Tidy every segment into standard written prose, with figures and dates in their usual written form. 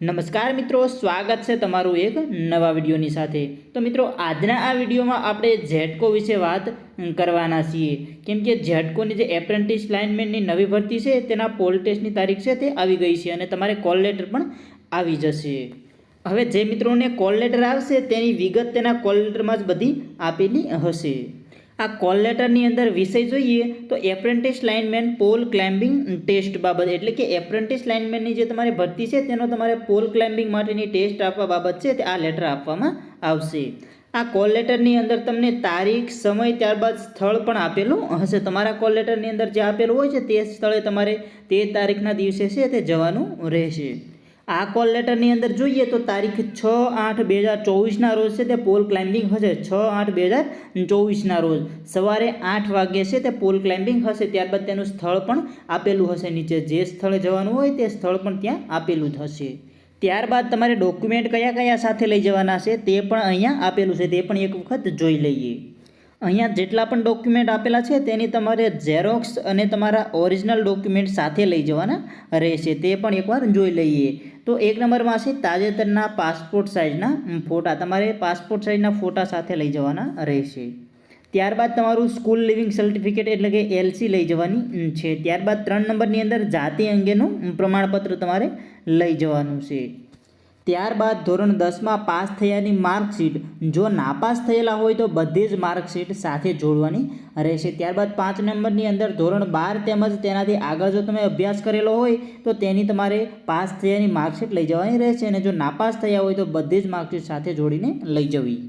નમસ્કાર મિત્રો, સ્વાગત છે તમારું એક નવા વિડીયોની સાથે। તો મિત્રો, આજના આ વિડીયોમાં આપણે ઝેટકો વિશે વાત કરવાના છીએ, કેમ કે ઝેટકોની જે એપ્રેન્ટિસ લાઇનમેનની નવી ભરતી છે તેના પોલ ટેસ્ટની તારીખ છે તે આવી ગઈ છે અને તમારે કોલ લેટર પણ આવી જશે। હવે જે મિત્રોને કોલ લેટર આવશે તેની વિગત તેના કોલ લેટરમાં જ બધી આપેલી હશે। આ કોલ લેટરની અંદર વિષય જોઈએ તો apprentice lineman pole climbing test બાબત, એટલે કે એપ્રેન્ટિસ લાઇનમેનની જે તમારી ભરતી છે તેનો તમારે પોલ ક્લાઇમ્બિંગ માટેની ટેસ્ટ આપવા બાબત છે તે આ લેટર આપવામાં આવશે। આ કોલ લેટરની અંદર તમને તારીખ, સમય, ત્યારબાદ સ્થળ પણ આપેલું હશે। તમારા કોલ લેટરની અંદર જે આપેલું હોય છે તે સ્થળે તમારે તે તારીખના દિવસે છે તે જવાનું રહેશે। આ કોલ લેટરની અંદર જોઈએ તો તારીખ 6/8/2024ના રોજ છે તે પોલ ક્લાઇમ્બિંગ હશે। 6/8/2024ના રોજ સવારે 8 વાગ્યે છે તે પોલ ક્લાઇમ્બિંગ હશે। ત્યારબાદ તેનું સ્થળ પણ આપેલું હશે, નીચે જે સ્થળે જવાનું હોય તે સ્થળ પણ ત્યાં આપેલું જ હશે। ત્યારબાદ તમારે ડોક્યુમેન્ટ કયા કયા સાથે લઈ જવાના છે તે પણ અહીંયા આપેલું છે, તે પણ એક વખત જોઈ લઈએ। અહીંયા જેટલા પણ ડોક્યુમેન્ટ આપેલા છે તેની તમારે ઝેરોક્સ અને તમારા ઓરિજિનલ ડોક્યુમેન્ટ સાથે લઈ જવાના રહેશે, તે પણ એકવાર જોઈ લઈએ। તો એક નંબરમાં છે તાજેતરના પાસપોર્ટ સાઇઝના ફોટા, તમારે પાસપોર્ટ સાઇઝના ફોટા સાથે લઈ જવાના રહેશે। ત્યારબાદ તમારું સ્કૂલ લિવિંગ સર્ટિફિકેટ એટલે કે LC લઈ જવાની છે। ત્યારબાદ 3 નંબરની અંદર જાતિ અંગેનું પ્રમાણપત્ર તમારે લઈ જવાનું છે। ત્યારબાદ ધોરણ 10માં પાસ થયાની માર્કશીટ, જો નાપાસ થયેલા હોય તો બધી જ માર્કશીટ સાથે જોડવાની રહેશે। ત્યારબાદ 5 નંબરની અંદર ધોરણ 12 તેમજ તેનાથી આગળ જો તમે અભ્યાસ કરેલો હોય તો તેની તમારે પાસ થયાની માર્કશીટ લઈ જવાની રહેશે, અને જો નાપાસ થયા હોય તો બધી જ માર્કશીટ સાથે જોડીને લઈ જવી।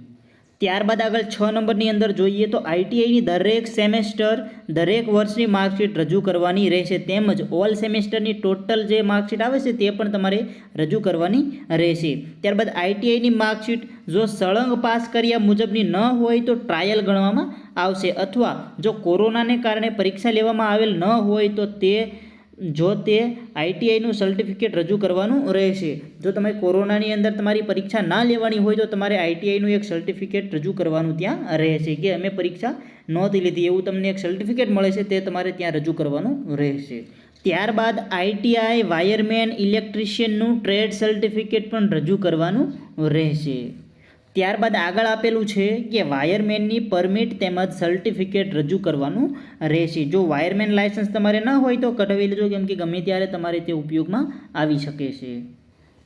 ત્યારબાદ આગળ 6 નંબરની અંદર જોઈએ તો ITIની દરેક સેમેસ્ટર, દરેક વર્ષની માર્કશીટ રજૂ કરવાની રહેશે, તેમજ ઓલ સેમેસ્ટરની ટોટલ જે માર્કશીટ આવે છે તે પણ તમારે રજૂ કરવાની રહેશે। ત્યારબાદ ITIની માર્કશીટ જો સળંગ પાસ કર્યા મુજબની ન હોય તો ટ્રાયલ ગણવામાં આવશે, અથવા જો કોરોનાને કારણે પરીક્ષા લેવામાં આવેલ ન હોય તો તે ITIનું સર્ટિફિકેટ રજૂ કરવાનું રહેશે। જો તમે કોરોનાની અંદર તમારી પરીક્ષા ના લેવાની હોય તો તમારે ITIનું એક સર્ટિફિકેટ રજૂ કરવાનું ત્યાં રહેશે, કે અમે પરીક્ષા નહોતી લીધી એવું તમને એક સર્ટિફિકેટ મળે છે તે તમારે ત્યાં રજૂ કરવાનું રહેશે। ત્યારબાદ ITI વાયરમેન ઇલેક્ટ્રિશિયનનું ટ્રેડ સર્ટિફિકેટ પણ રજૂ કરવાનું રહેશે। ત્યારબાદ આગળ આપેલું છે કે વાયરમેનની પરમિટ તેમજ સર્ટિફિકેટ રજૂ કરવાનું રહેશે। જો વાયરમેન લાયસન્સ તમારે ન હોય તો કઢાવી લેજો, કેમ કે ગમે ત્યારે તમારે તે ઉપયોગમાં આવી શકે છે।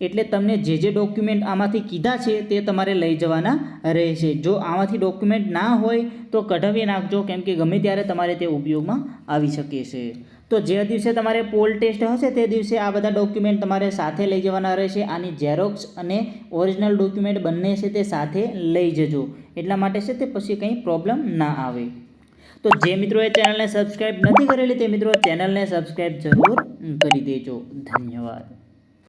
એટલે તમને જે ડોક્યુમેન્ટ આમાંથી કીધા છે તે તમારે લઈ જવાના રહેશે। જો આમાંથી ડોક્યુમેન્ટ ના હોય તો કઢાવી નાખજો, કેમ કે ગમે ત્યારે તમારે તે ઉપયોગમાં આવી શકે છે। તો જે દિવસે તમારે પોલ ટેસ્ટ હશે તે દિવસે આ બધા ડોક્યુમેન્ટ તમારે સાથે લઈ જવાના રહેશે। આની ઝેરોક્સ અને ઓરિજિનલ ડોક્યુમેન્ટ બંને છે તે સાથે લઈ જજો, એટલા માટે છે તે પછી કંઈ પ્રોબ્લેમ ના આવે। તો જે મિત્રોએ ચેનલને સબસ્ક્રાઈબ નથી કરેલી તે મિત્રો ચેનલને સબસ્ક્રાઈબ જરૂર કરી દેજો। ધન્યવાદ।